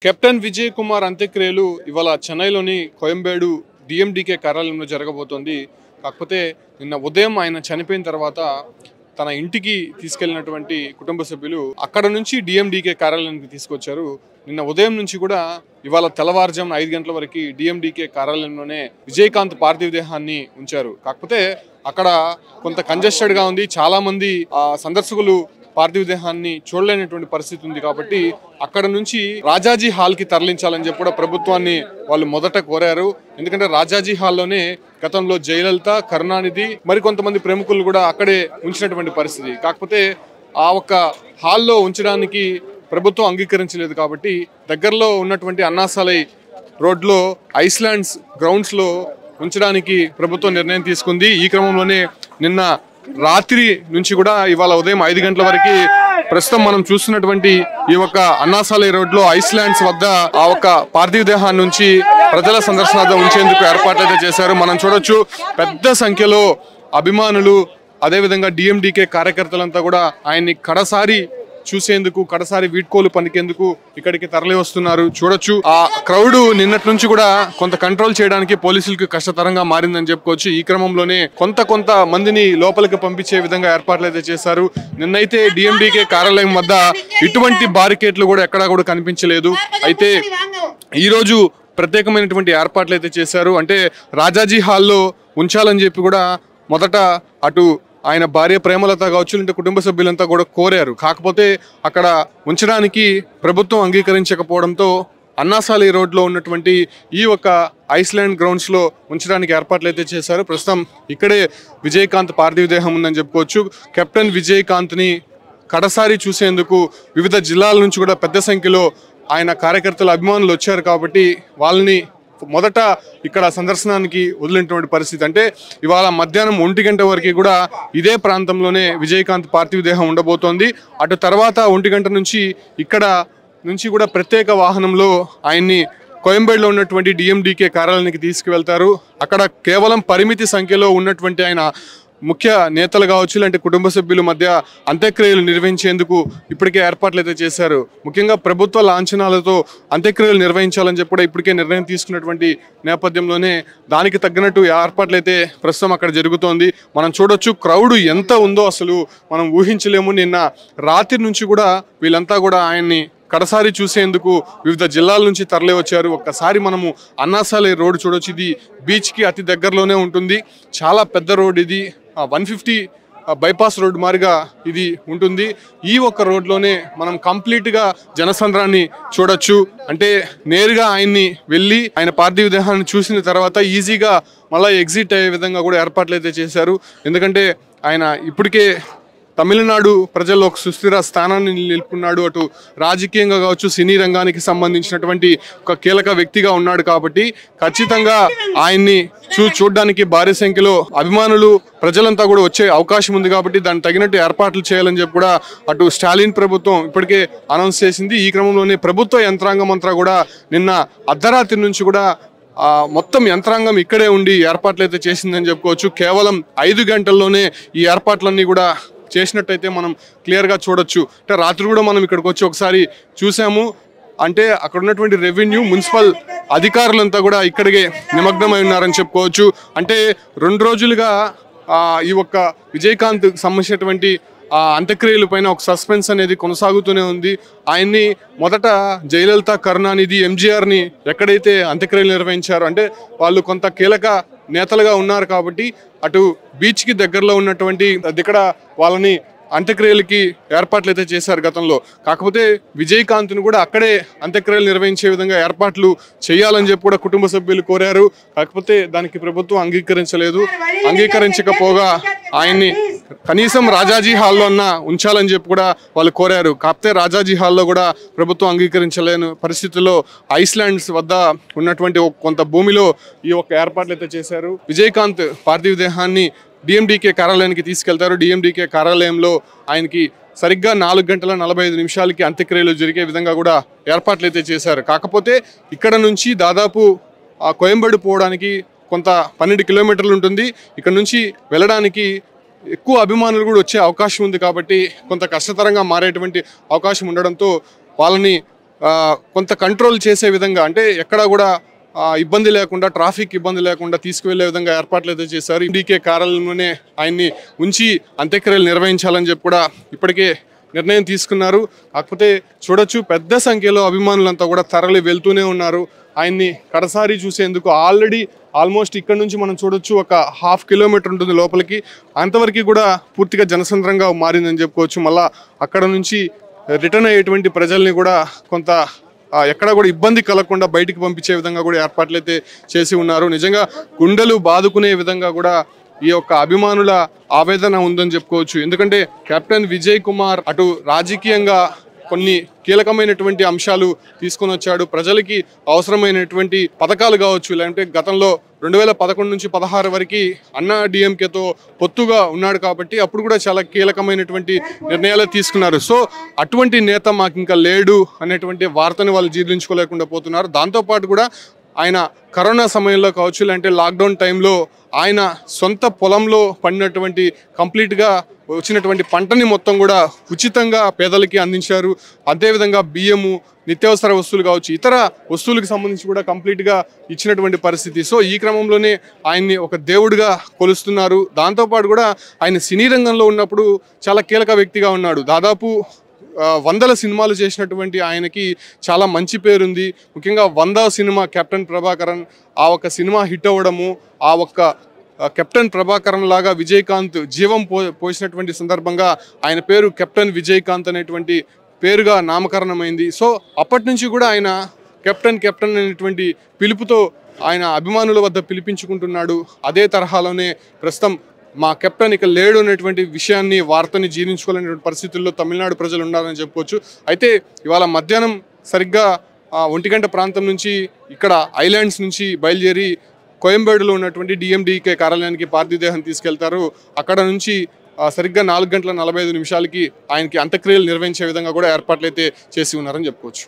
Captain Vijay Kumar అంత్యక్రియలు ఇవాళ చెన్నైలోని కోయంబేడు డిఎండికే కార్యాలయంలో జరగబోతోంది. కాకపోతే నిన్న ఉదయం ఆయన చనిపోయిన తర్వాత తన ఇంటికి తీసుకెళ్లినటువంటి కుటుంబ సభ్యులు అక్కడ నుంచి డిఎండికే కార్యాలయానికి తీసుకొచ్చారు. నిన్న ఉదయం నుంచి కూడా ఇవాళ తెల్లవారుజామున 5 గంటల వరకు డిఎండికే కార్యాలయంలోనే విజయకాంత్ పార్థివ దేహాన్ని ఉంచారు. కాకపోతే అక్కడ కొంత కంజెస్టెడ్గా ఉంది. చాలా మంది సందర్శకులు పార్థివ దేహాన్ని చూడలేనటువంటి పరిస్థితి ఉంది. కాబట్టి అక్కడ నుంచి రాజాజీ హాల్కి తరలించాలని చెప్పి కూడా ప్రభుత్వాన్ని వాళ్ళు మొదట కోరారు. ఎందుకంటే రాజాజీ హాల్లోనే గతంలో జయలలిత, కరుణానిధి మరికొంతమంది ప్రముఖులు కూడా అక్కడే ఉంచినటువంటి పరిస్థితి. కాకపోతే ఆ ఒక్క హాల్లో ఉంచడానికి ప్రభుత్వం అంగీకరించలేదు. కాబట్టి దగ్గరలో ఉన్నటువంటి అన్నాసాలై రోడ్లో ఐస్లాండ్స్ గ్రౌండ్స్లో ఉంచడానికి ప్రభుత్వం నిర్ణయం తీసుకుంది. ఈ క్రమంలోనే నిన్న రాత్రి నుంచి కూడా ఇవాళ ఉదయం 5 గంటల వరకు ప్రస్తుతం మనం చూస్తున్నటువంటి ఈ ఒక్క అన్నాసాలై రోడ్ లో ఐస్లాండ్స్ వద్ద ఆ ఒక్క పార్థివ దేహాన్ని నుంచి ప్రజల సందర్శనార్థం ఉంచేందుకు ఏర్పాట్లు అయితే చేశారు. మనం చూడొచ్చు పెద్ద సంఖ్యలో అభిమానులు, అదేవిధంగా డిఎండికే కార్యకర్తలంతా కూడా ఆయన్ని కడసారి చూసేందుకు, కడసారి వీడ్కోలు పలికేందుకు ఇక్కడికి తరలి వస్తున్నారు. చూడొచ్చు ఆ క్రౌడ్ నిన్నటి నుంచి కూడా కొంత కంట్రోల్ చేయడానికి పోలీసులకు కష్టతరంగా మారిందని చెప్పుకోవచ్చు. ఈ క్రమంలోనే కొంత మందిని లోపలికి పంపించే విధంగా ఏర్పాట్లు అయితే చేశారు. నిన్నైతే డిఎండికే కార్యాలయం వద్ద ఇటువంటి బారికేట్లు కూడా ఎక్కడా కూడా కనిపించలేదు. అయితే ఈ రోజు ప్రత్యేకమైనటువంటి ఏర్పాట్లు అయితే చేశారు. అంటే రాజాజీ హాల్లో ఉంచాలని చెప్పి కూడా మొదట అటు ఆయన భార్య ప్రేమలత కావచ్చు, అంటే కుటుంబ సభ్యులంతా కూడా కోరారు. కాకపోతే అక్కడ ఉంచడానికి ప్రభుత్వం అంగీకరించకపోవడంతో అన్నాసాలి రోడ్లో ఉన్నటువంటి ఈ ఒక్క ఐస్లాండ్ గ్రౌండ్స్లో ఉంచడానికి ఏర్పాట్లు అయితే చేశారు. ప్రస్తుతం ఇక్కడే విజయకాంత్ పార్థివ దేహం ఉందని చెప్పుకోవచ్చు. కెప్టెన్ విజయకాంత్ని కడసారి చూసేందుకు వివిధ జిల్లాల నుంచి కూడా పెద్ద సంఖ్యలో ఆయన కార్యకర్తలు, అభిమానులు వచ్చారు. కాబట్టి వాళ్ళని మొదట ఇక్కడ సందర్శనానికి వదిలినటువంటి పరిస్థితి. అంటే ఇవాళ మధ్యాహ్నం 1 గంట వరకు కూడా ఇదే ప్రాంతంలోనే విజయకాంత్ పార్థివ దేహం ఉండబోతోంది. అటు తర్వాత 1 గంట నుంచి ఇక్కడ నుంచి కూడా ప్రత్యేక వాహనంలో ఆయన్ని కోయంబేడులో ఉన్నటువంటి డిఎండికే కార్యాలయానికి తీసుకువెళ్తారు. అక్కడ కేవలం పరిమితి సంఖ్యలో ఉన్నటువంటి ఆయన ముఖ్య నేతలు కావచ్చు, అంటే కుటుంబ సభ్యుల మధ్య అంత్యక్రియలు నిర్వహించేందుకు ఇప్పటికే ఏర్పాట్లు అయితే చేశారు. ముఖ్యంగా ప్రభుత్వ లాంఛనాలతో అంత్యక్రియలు నిర్వహించాలని చెప్పి కూడా ఇప్పటికే నిర్ణయం తీసుకున్నటువంటి నేపథ్యంలోనే దానికి తగ్గినట్టు ఏర్పాట్లు అయితే ప్రస్తుతం అక్కడ జరుగుతోంది. మనం చూడొచ్చు క్రౌడ్ ఎంత ఉందో అసలు మనం ఊహించలేము. నిన్న రాత్రి నుంచి కూడా వీళ్ళంతా కూడా ఆయన్ని కడసారి చూసేందుకు వివిధ జిల్లాల నుంచి తరలి వచ్చారు. ఒక్కసారి మనము అన్నాసాలై రోడ్ చూడొచ్చు. ఇది బీచ్కి అతి దగ్గరలోనే ఉంటుంది. చాలా పెద్ద రోడ్ ఇది. 150 బైపాస్ రోడ్ మారిగా ఇది ఉంటుంది. ఈ ఒక్క రోడ్లోనే మనం కంప్లీట్గా జనసంద్రాన్ని చూడొచ్చు. అంటే నేరుగా ఆయన్ని వెళ్ళి ఆయన పార్థివ దేహాన్ని చూసిన తర్వాత ఈజీగా మళ్ళీ ఎగ్జిట్ అయ్యే విధంగా కూడా ఏర్పాట్లు అయితే చేశారు. ఎందుకంటే ఆయన ఇప్పటికే తమిళనాడు ప్రజల్లో ఒక సుస్థిర స్థానాన్ని నిలుపుకున్నాడు. అటు రాజకీయంగా కావచ్చు, సినీ రంగానికి సంబంధించినటువంటి ఒక కీలక వ్యక్తిగా ఉన్నాడు. కాబట్టి ఖచ్చితంగా ఆయన్ని చూడడానికి భారీ సంఖ్యలో అభిమానులు, ప్రజలంతా కూడా వచ్చే అవకాశం ఉంది. కాబట్టి దానికి తగినట్టు ఏర్పాట్లు చేయాలని చెప్పి కూడా అటు స్టాలిన్ ప్రభుత్వం ఇప్పటికే అనౌన్స్ చేసింది. ఈ క్రమంలోనే ప్రభుత్వ యంత్రాంగం అంతా కూడా నిన్న అర్ధరాత్రి నుంచి కూడా మొత్తం యంత్రాంగం ఇక్కడే ఉండి ఏర్పాట్లు అయితే చేసిందని చెప్పుకోవచ్చు. కేవలం 5 గంటల్లోనే ఈ ఏర్పాట్లన్నీ కూడా చేసినట్టయితే మనం క్లియర్గా చూడొచ్చు. అంటే రాత్రి కూడా మనం ఇక్కడికి వచ్చి ఒకసారి చూసాము. అంటే అక్కడ ఉన్నటువంటి రెవెన్యూ, మున్సిపల్ అధికారులంతా కూడా ఇక్కడికే నిమగ్నమై ఉన్నారని చెప్పుకోవచ్చు. అంటే 2 రోజులుగా ఈ ఒక్క విజయకాంత్ సంబంధించినటువంటి అంత్యక్రియల పైన ఒక సస్పెన్స్ అనేది కొనసాగుతూనే ఉంది. ఆయన్ని మొదట జయలలిత, కరుణానిధి, ఎంజీఆర్ని ఎక్కడైతే అంత్యక్రియలు నిర్వహించారో, అంటే వాళ్ళు కొంత కీలక నేతలుగా ఉన్నారు కాబట్టి అటు బీచ్కి దగ్గరలో ఉన్నటువంటి ఇక్కడ వాళ్ళని అంత్యక్రియలకి ఏర్పాట్లు అయితే చేశారు గతంలో. కాకపోతే విజయకాంత్ను కూడా అక్కడే అంత్యక్రియలు నిర్వహించే విధంగా ఏర్పాట్లు చేయాలని చెప్పి కూడా కుటుంబ సభ్యులు కోరారు. కాకపోతే దానికి ప్రభుత్వం అంగీకరించలేదు. అంగీకరించకపోగా ఆయన్ని కనీసం రాజాజీ హాల్లో అన్న ఉంచాలని చెప్పి కూడా వాళ్ళు కోరారు. కాకపోతే రాజాజీ హాల్లో కూడా ప్రభుత్వం అంగీకరించలేని పరిస్థితుల్లో ఐస్లాండ్స్ వద్ద ఉన్నటువంటి కొంత భూమిలో ఈ ఒక్క ఏర్పాట్లు అయితే చేశారు. విజయకాంత్ పార్థివ దేహాన్ని డిఎండికే కార్యాలయానికి తీసుకెళ్తారు. డిఎండికే కార్యాలయంలో ఆయనకి సరిగ్గా 4:45 అంత్యక్రియలు జరిగే విధంగా కూడా ఏర్పాట్లు అయితే చేశారు. కాకపోతే ఇక్కడ నుంచి దాదాపు కోయంబేడు పోవడానికి కొంత 12 కిలోమీటర్లు ఉంటుంది. ఇక్కడ నుంచి వెళ్ళడానికి ఎక్కువ అభిమానులు కూడా వచ్చే అవకాశం ఉంది. కాబట్టి కొంత కష్టతరంగా మారేటువంటి అవకాశం ఉండడంతో వాళ్ళని కొంత కంట్రోల్ చేసే విధంగా, అంటే ఎక్కడా కూడా ఇబ్బంది లేకుండా, ట్రాఫిక్ ఇబ్బంది లేకుండా తీసుకువెళ్లే విధంగా ఏర్పాట్లు అయితే చేశారు. డీకే కార్యాలయంలోనే ఆయన్ని ఉంచి అంత్యక్రియలు నిర్వహించాలని చెప్పి కూడా ఇప్పటికే నిర్ణయం తీసుకున్నారు. కాకపోతే చూడొచ్చు, పెద్ద సంఖ్యలో అభిమానులంతా కూడా తరలి వెళ్తూనే ఉన్నారు ఆయన్ని కడసారి చూసేందుకు. ఆల్మోస్ట్ ఇక్కడ నుంచి మనం చూడొచ్చు, ఒక 1/2 కిలోమీటర్ ఉంటుంది లోపలికి. అంతవరకు కూడా పూర్తిగా జనసంద్రంగా మారిందని చెప్పుకోవచ్చు. మళ్ళా అక్కడ నుంచి రిటర్న్ అయ్యేటువంటి ప్రజల్ని కూడా కొంత ఎక్కడ కూడా ఇబ్బంది కలగకుండా బయటికి పంపించే విధంగా కూడా ఏర్పాట్లు అయితే చేసి ఉన్నారు. నిజంగా గుండెలు బాదుకునే విధంగా కూడా ఈ యొక్క అభిమానుల ఆవేదన ఉందని చెప్పుకోవచ్చు. ఎందుకంటే కెప్టెన్ విజయ్ కుమార్ అటు రాజకీయంగా కొన్ని కీలకమైనటువంటి అంశాలు తీసుకొని వచ్చాడు. ప్రజలకి అవసరమైనటువంటి పథకాలు కావచ్చు, లేదంటే గతంలో 2011 నుంచి 16 వరకు అన్నా డిఎంకేతో పొత్తుగా ఉన్నాడు కాబట్టి అప్పుడు కూడా చాలా కీలకమైనటువంటి నిర్ణయాలు తీసుకున్నారు. సో అటువంటి నేత మాకు ఇంకా లేడు అనేటువంటి వార్తని వాళ్ళు జీర్ణించుకోలేకుండా పోతున్నారు. దాంతోపాటు కూడా ఆయన కరోనా సమయంలో కావచ్చు, లేదంటే లాక్డౌన్ టైంలో ఆయన సొంత పొలంలో పండినటువంటి కంప్లీట్గా వచ్చినటువంటి పంటని మొత్తం కూడా ఉచితంగా పేదలకి అందించారు. అదేవిధంగా బియ్యము, నిత్యావసర వస్తువులు కావచ్చు, ఇతర వస్తువులకు సంబంధించి కూడా కంప్లీట్గా ఇచ్చినటువంటి పరిస్థితి. సో ఈ క్రమంలోనే ఆయన్ని ఒక దేవుడిగా కొలుస్తున్నారు. దాంతోపాటు కూడా ఆయన సినీ రంగంలో ఉన్నప్పుడు చాలా కీలక వ్యక్తిగా ఉన్నాడు. దాదాపు 100 సినిమాలు చేసినటువంటి ఆయనకి చాలా మంచి పేరుంది. ముఖ్యంగా 100వ సినిమా కెప్టెన్ ప్రభాకరన్, ఆ ఒక్క సినిమా హిట్ అవ్వడము, ఆ ఒక్క కెప్టెన్ ప్రభాకరన్ లాగా విజయకాంత్ జీవం పోసినటువంటి సందర్భంగా ఆయన పేరు కెప్టెన్ విజయకాంత్ అనేటువంటి పేరుగా నామకరణమైంది. సో అప్పటి నుంచి కూడా ఆయన కెప్టెన్ అనేటువంటి పిలుపుతో ఆయన అభిమానుల వద్ద పిలిపించుకుంటున్నాడు. అదే తరహాలోనే ప్రస్తుతం మా కెప్టెన్ ఇక లేడు అనేటువంటి విషయాన్ని, వార్తని జీర్ణించుకోలేనటువంటి పరిస్థితుల్లో తమిళనాడు ప్రజలు ఉన్నారని చెప్పుకోవచ్చు. అయితే ఇవాళ మధ్యాహ్నం సరిగ్గా 1 గంట ప్రాంతం నుంచి ఇక్కడ ఐలాండ్స్ నుంచి బయలుదేరి కోయంబేడులో ఉన్నటువంటి డిఎండికే కార్యాలయానికి పార్థివ దేహం తీసుకెళ్తారు. అక్కడ నుంచి సరిగ్గా 4:45 ఆయనకి అంత్యక్రియలు నిర్వహించే విధంగా కూడా ఏర్పాట్లు అయితే చేసి ఉన్నారని చెప్పుకోవచ్చు.